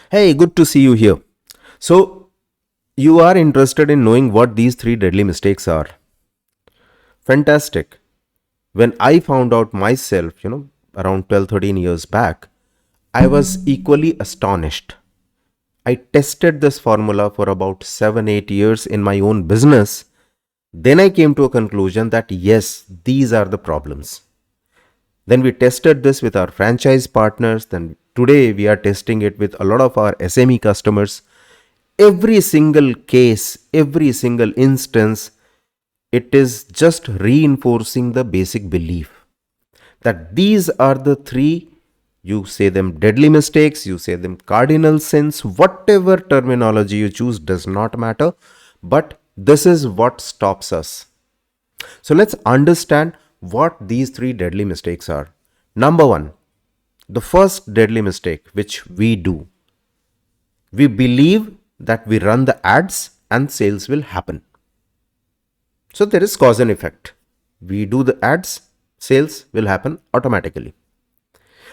Hey, good to see you here. So, you are interested in knowing what these three deadly mistakes are. Fantastic. When I found out myself, around 12, 13 years back, I was equally astonished. I tested this formula for about 7, 8 years in my own business. Then I came to a conclusion that yes, these are the problems. Then we tested this with our franchise partners. Then today we are testing it with a lot of our SME customers. Every single case, every single instance, it is just reinforcing the basic belief that these are the three, you say them deadly mistakes, you say them cardinal sins, whatever terminology you choose does not matter, but this is what stops us. So let's understand what these three deadly mistakes are. Number one, the first deadly mistake which we do, we believe that we run the ads and sales will happen. So there is cause and effect. We do the ads, sales will happen automatically.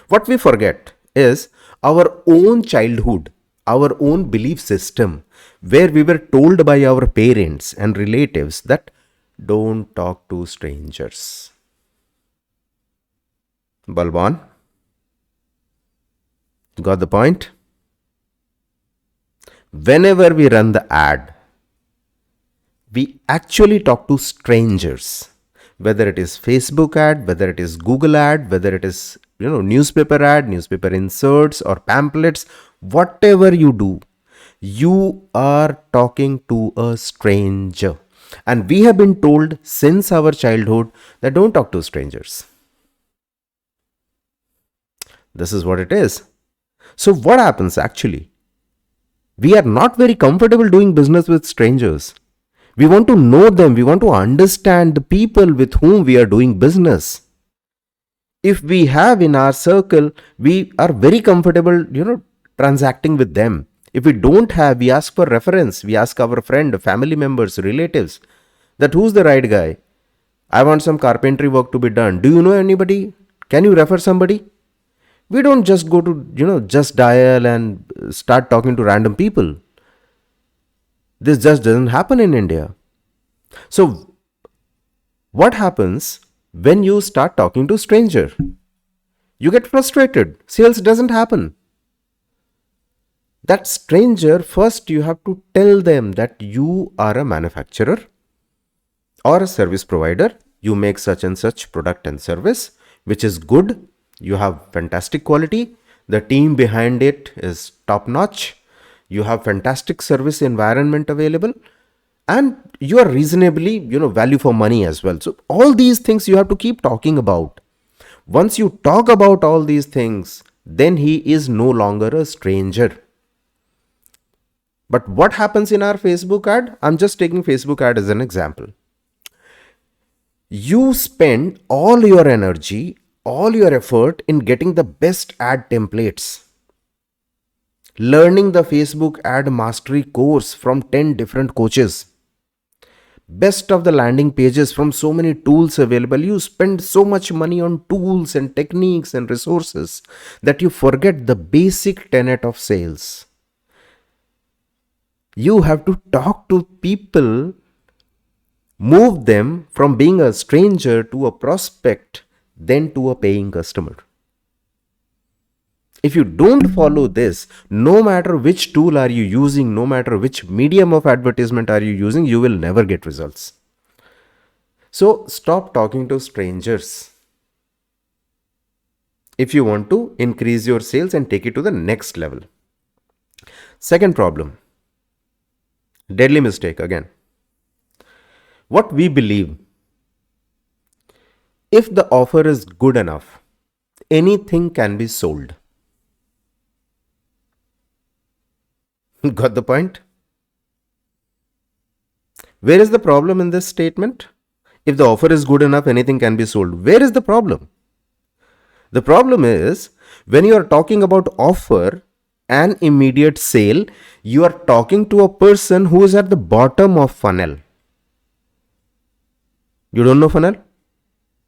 What we forget is our own childhood, our own belief system, where we were told by our parents and relatives that don't talk to strangers. Balban, got the point? Whenever we run the ad, we actually talk to strangers, whether it is Facebook ad, whether it is Google ad, whether it is newspaper ad, newspaper inserts or pamphlets, whatever you do, you are talking to a stranger. And we have been told since our childhood that don't talk to strangers. This is what it is. So what happens actually? We are not very comfortable doing business with strangers. We want to know them. We want to understand the people with whom we are doing business. If we have in our circle, we are very comfortable, transacting with them. If we don't have, we ask for reference. We ask our friend, family members, relatives that who's the right guy? I want some carpentry work to be done. Do you know anybody? Can you refer somebody? We don't just go to, just dial and start talking to random people. This just doesn't happen in India. So, what happens when you start talking to stranger? You get frustrated. Sales doesn't happen. That stranger, first you have to tell them that you are a manufacturer or a service provider. You make such and such product and service, which is good. You have fantastic quality. The team behind it is top notch. You have fantastic service environment available, and you are reasonably, value for money as well. So all these things you have to keep talking about. Once you talk about all these things, then he is no longer a stranger. But what happens in our Facebook ad? I'm just taking Facebook ad as an example. You spend all your energy, all your effort in getting the best ad templates, learning the Facebook ad mastery course from 10 different coaches, best of the landing pages from so many tools available. You spend so much money on tools and techniques and resources that you forget the basic tenet of sales. You have to talk to people, move them from being a stranger to a prospect, then to a paying customer. If you don't follow this, no matter which tool are you using, no matter which medium of advertisement are you using, you will never get results. So stop talking to strangers if you want to increase your sales and take it to the next level. Second problem, deadly mistake again. What we believe, if the offer is good enough, anything can be sold. Got the point? Where is the problem in this statement? If the offer is good enough, anything can be sold. Where is the problem? The problem is when you are talking about offer and immediate sale, you are talking to a person who is at the bottom of funnel. You don't know funnel?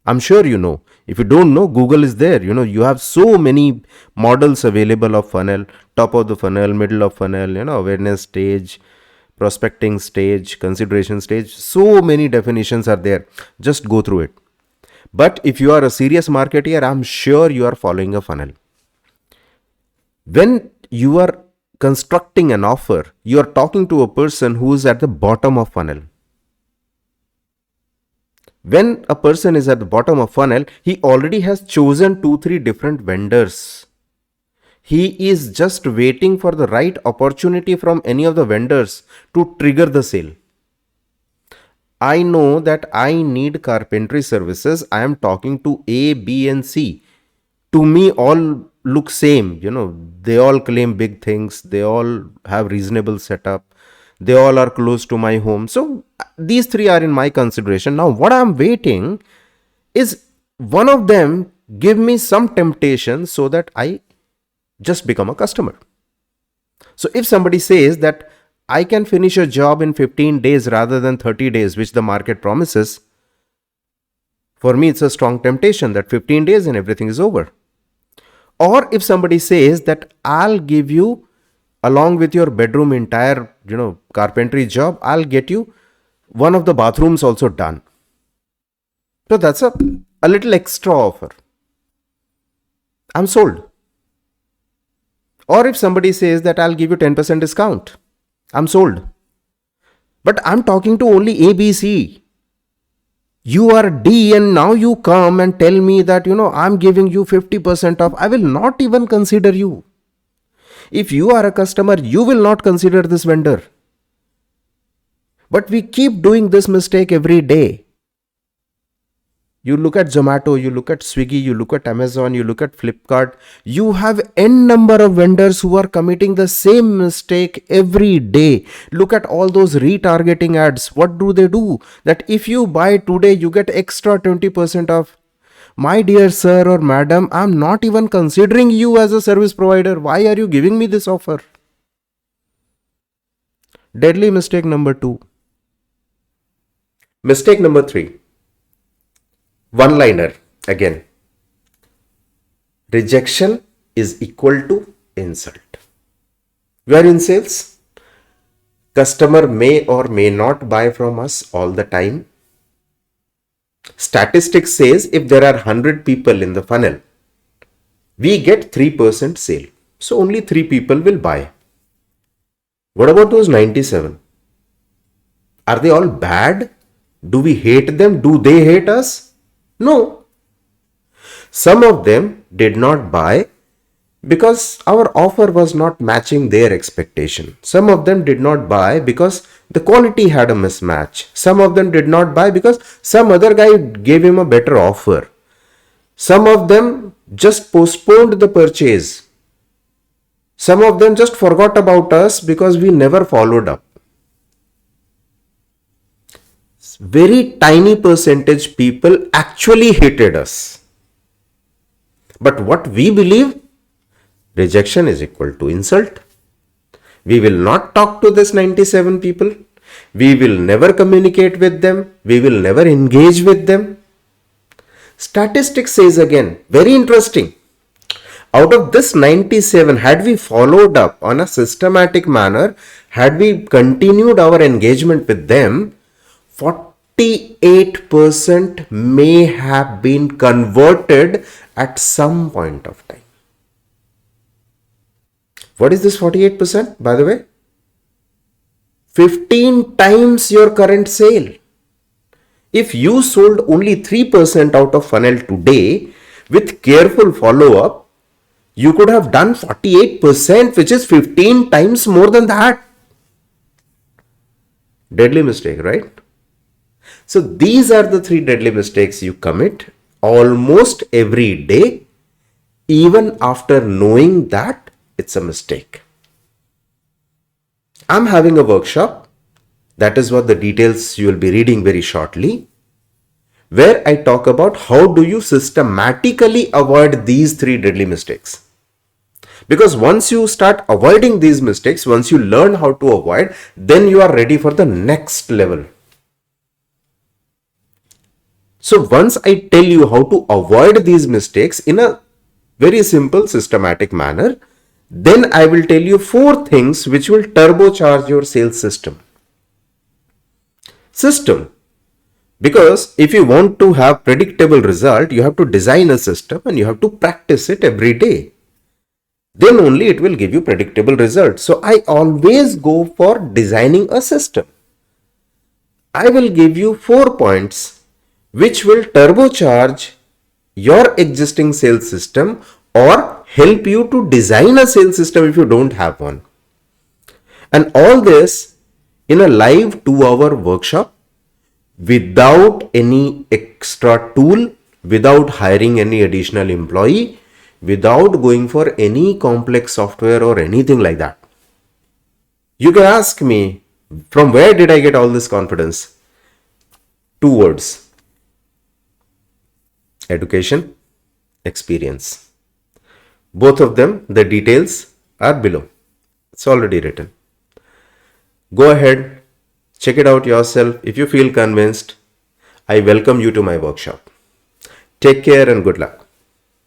I'm sure you know. If you don't know, Google is there. You have so many models available of funnel: top of the funnel, middle of funnel, awareness stage, prospecting stage, consideration stage. So many definitions are there. Just go through it. But if you are a serious marketer, I'm sure you are following a funnel. When you are constructing an offer, you are talking to a person who is at the bottom of funnel. When a person is at the bottom of funnel, he already has chosen 2-3 different vendors. He is just waiting for the right opportunity from any of the vendors to trigger the sale. I know that I need carpentry services. I am talking to A, B, and C. To me, all look same. They all claim big things. They all have reasonable setup. They all are close to my home. So these three are in my consideration. Now, what I'm waiting is one of them give me some temptation so that I just become a customer. So if somebody says that I can finish a job in 15 days rather than 30 days, which the market promises, for me, it's a strong temptation that 15 days and everything is over. Or if somebody says that I'll give you, along with your bedroom entire, carpentry job, I'll get you one of the bathrooms also done. So that's a little extra offer. I'm sold. Or if somebody says that I'll give you 10% discount, I'm sold. But I'm talking to only A, B, C. You are D and now you come and tell me that, I'm giving you 50% off. I will not even consider you. If you are a customer, you will not consider this vendor. But we keep doing this mistake every day. You look at Zomato, you look at Swiggy, you look at Amazon, you look at Flipkart. You have n number of vendors who are committing the same mistake every day. Look at all those retargeting ads. What do? That if you buy today, you get extra 20% off. My dear sir or madam, I'm not even considering you as a service provider. Why are you giving me this offer? Deadly mistake number 2. Mistake number 3. One-liner again. Rejection is equal to insult. We are in sales. Customer may or may not buy from us all the time. Statistics says if there are 100 people in the funnel, we get 3% sale. So only 3 people will buy. What about those 97? Are they all bad? Do we hate them? Do they hate us? No. Some of them did not buy because our offer was not matching their expectation. Some of them did not buy because the quality had a mismatch. Some of them did not buy because some other guy gave him a better offer. Some of them just postponed the purchase. Some of them just forgot about us because we never followed up. Very tiny percentage people actually hated us. But what we believe, rejection is equal to insult. We will not talk to this 97 people. We will never communicate with them. We will never engage with them. Statistics says again, very interesting. Out of this 97, had we followed up on a systematic manner, had we continued our engagement with them, 48% may have been converted at some point of time. What is this 48%, by the way? 15 times your current sale. If you sold only 3% out of funnel today, with careful follow-up, you could have done 48%, which is 15 times more than that. Deadly mistake, right? So these are the 3 deadly mistakes you commit almost every day, even after knowing that it's a mistake. I'm having a workshop. That is what the details you will be reading very shortly, where I talk about how do you systematically avoid these 3 deadly mistakes. Because once you start avoiding these mistakes, once you learn how to avoid, then you are ready for the next level. So once I tell you how to avoid these mistakes in a very simple systematic manner, then I will tell you 4 things which will turbocharge your sales system. Because if you want to have predictable result, you have to design a system and you have to practice it every day. Then only it will give you predictable results. So I always go for designing a system. I will give you 4 points which will turbocharge your existing sales system or help you to design a sales system if you don't have one. And all this in a live 2-hour workshop without any extra tool, without hiring any additional employee, without going for any complex software or anything like that. You can ask me, from where did I get all this confidence? 2 words: education, experience. Both of them, the details are below. It's already written. Go ahead, check it out yourself. If you feel convinced, I welcome you to my workshop. Take care and good luck.